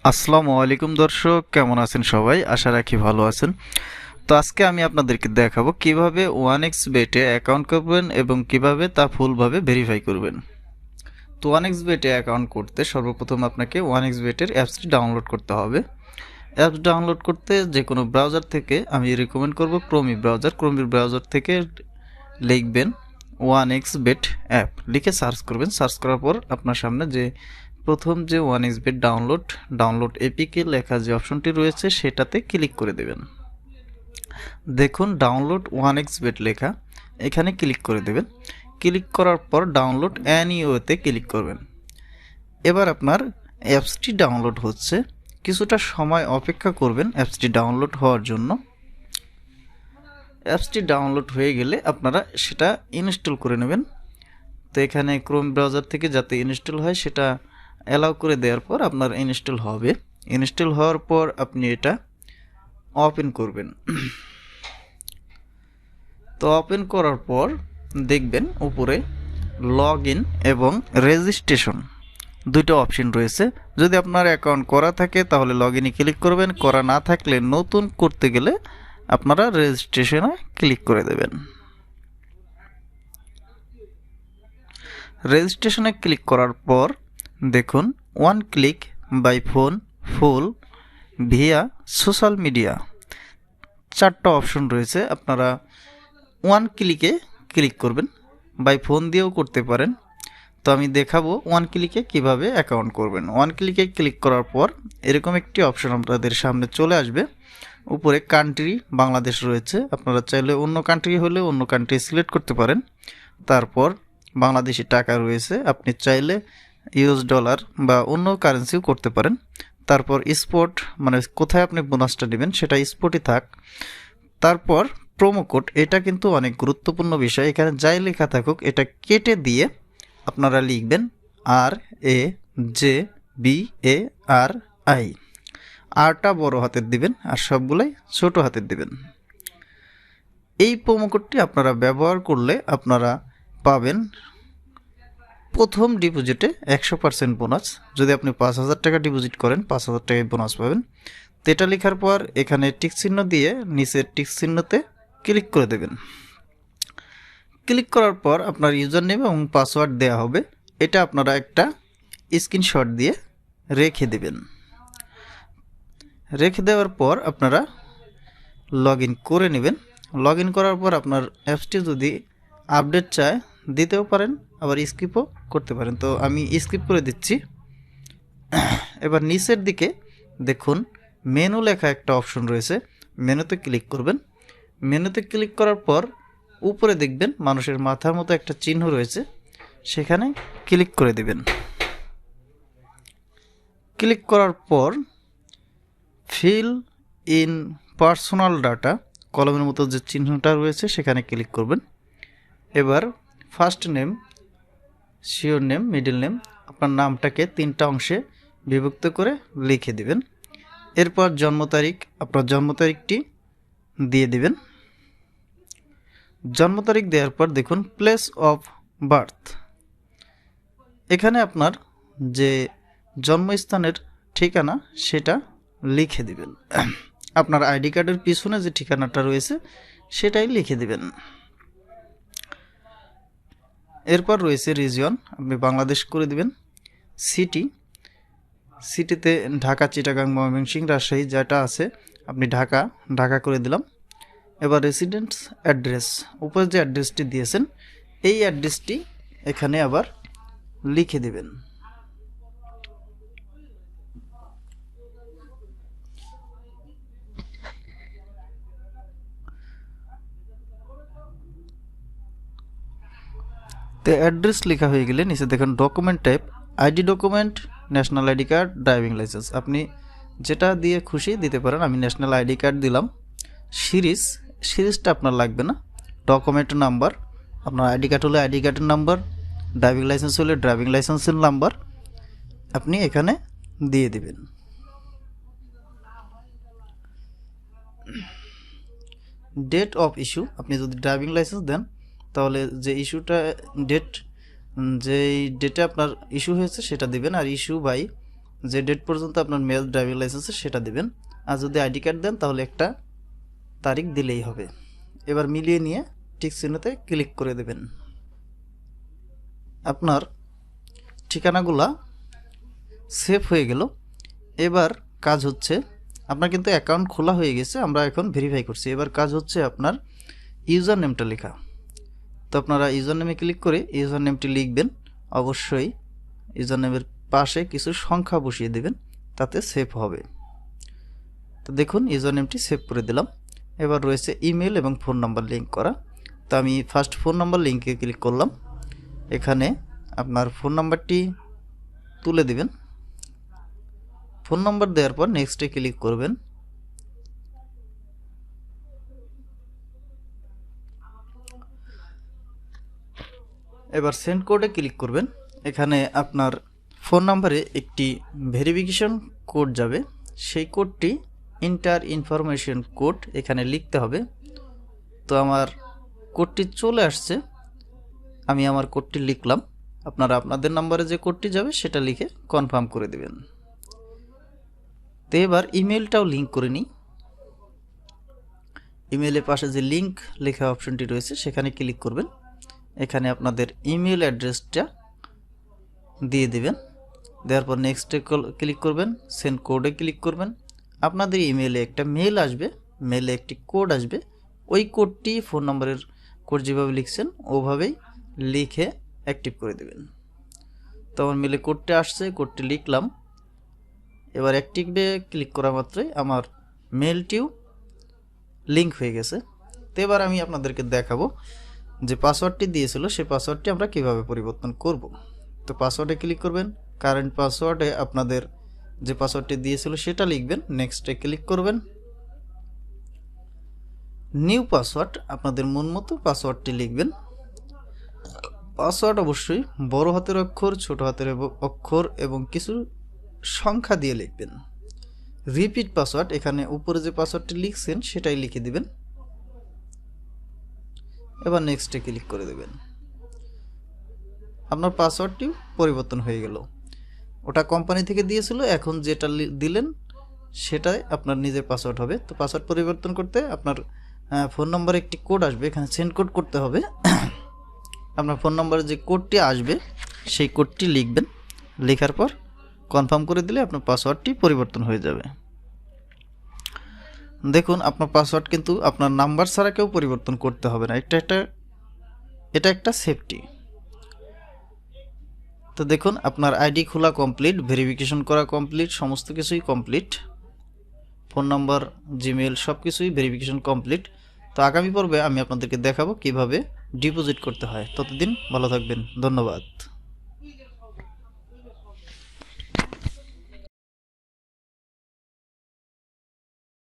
আসসালামু আলাইকুম দর্শক, কেমন আছেন সবাই? আশা রাখি ভালো আছেন। তো আজকে আমি আপনাদেরকে দেখাবো কিভাবে 1xBet এ অ্যাকাউন্ট করবেন এবং কিভাবে তা ফুলভাবে ভেরিফাই করবেন। তো 1xBet এ অ্যাকাউন্ট করতে সর্বপ্রথম আপনাকে 1xBet এর অ্যাপসটি ডাউনলোড করতে হবে। অ্যাপস ডাউনলোড করতে যে কোনো ব্রাউজার থেকে আমি রিকমেন্ড করব ক্রোমি ব্রাউজার থেকে লিখবেন 1xBet অ্যাপ লিখে সার্চ করবেন। সার্চ করার পর আপনার সামনে যে প্রথম যে 1xBet ডাউনলোড এপিকে লেখা যে অপশনটি রয়েছে সেটাতে ক্লিক করে দেবেন। দেখুন ডাউনলোড 1xBet লেখা, এখানে ক্লিক করে দেবেন। ক্লিক করার পর ডাউনলোড অ্যানিওতে ক্লিক করবেন। এবার আপনার অ্যাপসটি ডাউনলোড হচ্ছে, কিছুটা সময় অপেক্ষা করবেন অ্যাপসটি ডাউনলোড হওয়ার জন্য। অ্যাপসটি ডাউনলোড হয়ে গেলে আপনারা সেটা ইনস্টল করে নেবেন। তো এখানে ক্রোম ব্রাউজার থেকে যাতে ইনস্টল হয় সেটা অ্যালাউ করে দেওয়ার পর আপনার ইনস্টল হবে। ইনস্টল হওয়ার পর আপনি এটা ওপেন করবেন। তো ওপেন করার পর দেখবেন উপরে লগ ইন এবং রেজিস্ট্রেশন দুটো অপশন রয়েছে। যদি আপনার অ্যাকাউন্ট করা থাকে তাহলে লগ ইনে ক্লিক করবেন, করা না থাকলে নতুন করতে গেলে আপনারা রেজিস্ট্রেশনে ক্লিক করে দেবেন। রেজিস্ট্রেশনে ক্লিক করার পর দেখুন one click by phone full via social media চারটা অপশন রয়েছে। আপনারা ওয়ান ক্লিকে ক্লিক করবেন, বাই ফোন দিয়েও করতে পারেন। তো আমি দেখাবো ওয়ান ক্লিকে কিভাবে অ্যাকাউন্ট করবেন। ওয়ান ক্লিকে ক্লিক করার পর এরকম একটি অপশন আপনাদের সামনে চলে আসবে। উপরে কান্ট্রি বাংলাদেশ রয়েছে, আপনারা চাইলে অন্য কান্ট্রি হলে অন্য কান্ট্রি সিলেক্ট করতে পারেন। তারপর বাংলাদেশি টাকা রয়েছে, আপনি চাইলে ইউএস ডলার বা অন্য কারেন্সিও করতে পারেন। তারপর স্পট মানে কোথায় আপনি বোনাসটা নেবেন সেটা স্পটই থাক। তারপর প্রোমো কোড, এটা কিন্তু অনেক গুরুত্বপূর্ণ বিষয়। এখানে যাই লেখা থাকুক এটা কেটে দিয়ে আপনারা লিখবেন RAJBARI, আরটা বড় হাতের দিবেন আর সবগুলাই ছোট হাতের দিবেন। এই প্রোমো কোডটি আপনারা ব্যবহার করলে আপনারা পাবেন প্রথম ডিপোজিটে 100% বোনাস। যদি আপনি 5,000 টাকা ডিপোজিট করেন 5,000 টাকায় বোনাস পাবেন। তো এটা লেখার পর এখানে টিক চিহ্ন দিয়ে নিচের টিক চিহ্নতে ক্লিক করে দেবেন। ক্লিক করার পর আপনার ইউজার নেম এবং পাসওয়ার্ড দেওয়া হবে। এটা আপনারা একটা স্ক্রিনশট দিয়ে রেখে দেবেন। রেখে দেওয়ার পর আপনারা লগ ইন করে নেবেন। লগ ইন করার পর আপনার অ্যাপসটি যদি আপডেট চায় দিতেও পারেন, আবার স্কিপও করতে পারেন। তো আমি স্কিপ করে দিচ্ছি। এবার নিচের দিকে দেখুন মেনু লেখা একটা অপশন রয়েছে, মেনুতে ক্লিক করবেন। মেনুতে ক্লিক করার পর উপরে দেখবেন মানুষের মাথার মতো একটা চিহ্ন রয়েছে, সেখানে ক্লিক করে দেবেন। ক্লিক করার পর ফিল ইন পার্সোনাল ডাটা কলমের মতো যে চিহ্নটা রয়েছে সেখানে ক্লিক করবেন। এবার first name, sure name, middle name, আপনার নামটাকে 3টা অংশে বিভক্ত করে লিখে দিবেন। এরপর জন্ম তারিখ, আপনার জন্ম তারিখটি দিয়ে দিবেন। জন্ম তারিখ দেওয়ার পর দেখুন প্লেস অফ বার্থ, এখানে আপনার যে জন্মস্থানের ঠিকানা সেটা লিখে দিবেন। আপনার আইডি কার্ডের পিছনে যে ঠিকানাটা রয়েছে সেটাই লিখে দিবেন। এরপর রয়েছে রিজিয়ন, আপনি বাংলাদেশ করে দিবেন। সিটিতে ঢাকা, চিটাগাং, ময়মনসিংহ, রাজশাহী যেটা আছে আপনি ঢাকা করে দিলাম। এবার রেসিডেন্স অ্যাড্রেস, উপরে যে অ্যাড্রেসটি দিয়েছেন এই অ্যাড্রেসটি এখানে আবার লিখে দেবেন। তো অ্যাড্রেস লেখা হয়ে গেলে নিচে দেখুন document type, ID document, national ID card, driving licence, আপনি যেটা দিয়ে খুশি দিতে পারেন। আমি ন্যাশনাল আইডি কার্ড দিলাম। সিরিজটা আপনার লাগবে না। ডকুমেন্ট নাম্বার, আপনার আইডি কার্ড হলে আইডি কার্ডের নাম্বার, ড্রাইভিং লাইসেন্স হলে ড্রাইভিং লাইসেন্সের নাম্বার আপনি এখানে দিয়ে দিবেন। ডেট অফ ইস্যু, আপনি যদি ড্রাইভিং লাইসেন্স দেন তাহলে যে ইস্যুটা যেই ডেটে আপনার ইস্যু হয়েছে সেটা দিবেন। আর ইস্যু বাই যে ডেট পর্যন্ত আপনার মেয়াদ ড্রাইভিং লাইসেন্সে সেটা দিবেন। আর যদি আইডি কার্ড দেন তাহলে একটা তারিখ দিলেই হবে। এবার মিলিয়ে নিয়ে টিক চিহ্নতে ক্লিক করে দেবেন। আপনার ঠিকানাগুলা সেভ হয়ে গেল। এবার কাজ হচ্ছে, আপনার কিন্তু অ্যাকাউন্ট খোলা হয়ে গেছে, আমরা এখন ভেরিফাই করছি। এবার কাজ হচ্ছে আপনার ইউজার নেমটা লেখা। তো আপনারা ইউজার নেমে ক্লিক করে ইউজার নেমটি লিখবেন। অবশ্যই ইউজার নেমের পাশে কিছু সংখ্যা বসিয়ে দেবেন, তাতে সেভ হবে। তো দেখুন ইউজার নেমটি সেভ করে দিলাম। এবার রয়েছে ইমেল এবং ফোন নাম্বার লিঙ্ক করা। তো আমি ফার্স্ট ফোন নাম্বার লিঙ্কে ক্লিক করলাম। এখানে আপনার ফোন নাম্বারটি তুলে দিবেন। ফোন নাম্বার দেওয়ার পর নেক্সটে ক্লিক করবেন। এবার সেন্ড কোডে ক্লিক করবেন। এখানে আপনার ফোন নাম্বারে একটি ভেরিফিকেশন কোড যাবে, সেই কোডটি ইন্টার ইনফরমেশন কোড এখানে লিখতে হবে। তো আমার কোডটি চলে আসছে, আমি আমার কোডটি লিখলাম। আপনারা আপনাদের নাম্বারে যে কোডটি যাবে সেটা লিখে কনফার্ম করে দেবেন। তো এবার ইমেলটাও লিঙ্ক করে নিই। ইমেলের পাশে যে লিঙ্ক লেখা অপশনটি রয়েছে সেখানে ক্লিক করবেন। এখানে আপনাদের ইমেল অ্যাড্রেসটা দিয়ে দেবেন। দেওয়ার পর নেক্সটে ক্লিক করবেন, সেন্ড কোডে ক্লিক করবেন। আপনাদের ইমেলে একটা মেল আসবে, মেলে একটি কোড আসবে। ওই কোডটি ফোন নম্বরের কোড যেভাবে লিখছেন ওভাবেই লিখে অ্যাক্টিভ করে দেবেন। তো আমার মেলে কোডটি আসছে, কোডটি লিখলাম। এবার অ্যাক্টিভে ক্লিক করা মাত্রই আমার মেলটিও লিঙ্ক হয়ে গেছে। তো এবার আমি আপনাদেরকে দেখাবো যে পাসওয়ার্ডটি দিয়েছিল সেই পাসওয়ার্ডটি আমরা কিভাবে পরিবর্তন করব। তো পাসওয়ার্ডে ক্লিক করবেন। কারেন্ট পাসওয়ার্ডে আপনাদের যে পাসওয়ার্ডটি দিয়েছিল সেটা লিখবেন। নেক্সটে ক্লিক করবেন। নিউ পাসওয়ার্ড, আপনাদের মন মতো পাসওয়ার্ডটি লিখবেন। পাসওয়ার্ড অবশ্যই বড় হাতের অক্ষর, ছোট হাতের অক্ষর এবং কিছু সংখ্যা দিয়ে লিখবেন। রিপিট পাসওয়ার্ড, এখানে উপরে যে পাসওয়ার্ডটি লিখছেন সেটাই লিখে দিবেন। এবার নেক্সটে ক্লিক করে দেবেন। আপনার পাসওয়ার্ডটি পরিবর্তন হয়ে গেল। ওটা কোম্পানি থেকে দিয়েছিল, এখন যেটা দিলেন সেটাই আপনার নিজের পাসওয়ার্ড হবে। তো পাসওয়ার্ড পরিবর্তন করতে আপনার ফোন নম্বরে একটি কোড আসবে, এখানে সেন্ড কোড করতে হবে। আপনার ফোন নম্বরে যে কোডটি আসবে সেই কোডটি লিখবেন। লেখার পর কনফার্ম করে দিলে আপনার পাসওয়ার্ডটি পরিবর্তন হয়ে যাবে। দেখুন আপনার পাসওয়ার্ড কিন্তু আপনার নাম্বার ছাড়া কেউ পরিবর্তন করতে হবে না। এটা একটা সেফটি। তো দেখুন আপনার আইডি খোলা কমপ্লিট, ভেরিফিকেশন করা কমপ্লিট, সমস্ত কিছুই কমপ্লিট। ফোন নাম্বার, জিমেল সব কিছুই ভেরিফিকেশন কমপ্লিট। তো আগামী পর্বে আমি আপনাদেরকে দেখাবো কিভাবে ডিপোজিট করতে হয়। ততদিন ভালো থাকবেন, ধন্যবাদ।